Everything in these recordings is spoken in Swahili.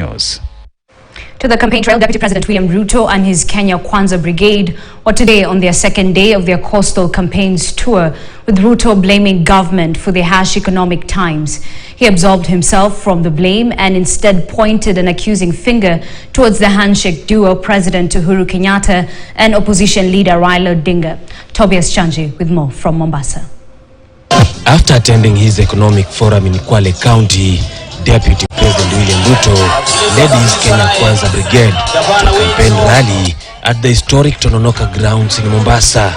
News. To the campaign trail, Deputy President William Ruto and his Kenya Kwanza Brigade were today on their second day of their coastal campaigns tour, with Ruto blaming government for the harsh economic times. He absolved himself from the blame and instead pointed an accusing finger towards the handshake duo, President Uhuru Kenyatta and opposition leader Raila Odinga. Tobias Chanji with more from Mombasa. After attending his economic forum in Kwale County, Deputy President William Ruto led his Kenya Kwanza Brigade to a campaign rally at the historic Tononoka grounds in Mombasa.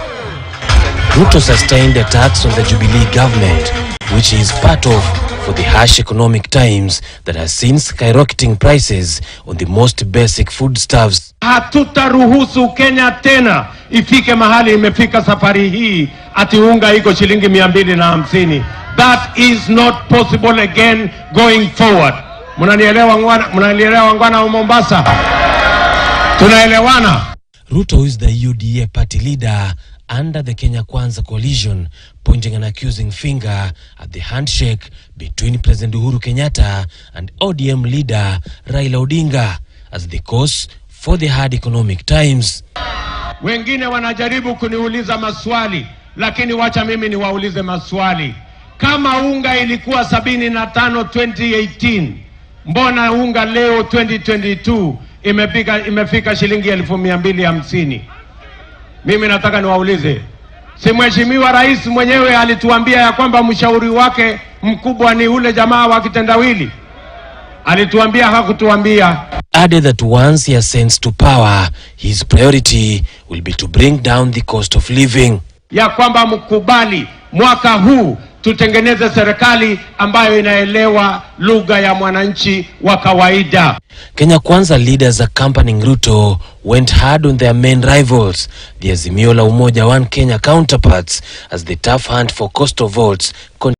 Ruto sustained attacks on the Jubilee government, which he is part of, for the harsh economic times that has seen skyrocketing prices on the most basic foodstuffs. Hatutaruhusu Kenya tena ifike mahali imefika safari hii ati unga iko shilingi 250. That is not possible again going forward. Mnanielewa ngwana wa Mombasa? Tunaelewana? Ruto is the UDA party leader under the Kenya Kwanza coalition, pointing an accusing finger at the handshake between President Uhuru Kenyatta and ODM leader Raila Odinga as the cause for the hard economic times. Wengine wanajaribu kuniuliza maswali, lakini wacha mimi niwaulize maswali. Kama unga ilikuwa 75 2018, mbona unga leo 2022 imefika shilingi 1250? Mimi nataka niwaulize, si mheshimiwa rais mwenyewe alituambia ya kwamba mshauri wake mkubwa ni ule jamaa wa kitendawili? Alituambia, hakutuambia? Added that once he ascends to power, his priority will be to bring down the cost of living. Ya kwamba mkubali mwaka huu tutengeneze serikali ambayo inaelewa lugha ya mwananchi wa kawaida. Kenya Kwanza leaders accompanying Ruto went hard on their main rivals, the Azimio la Umoja One Kenya counterparts, as the tough hunt for coastal votes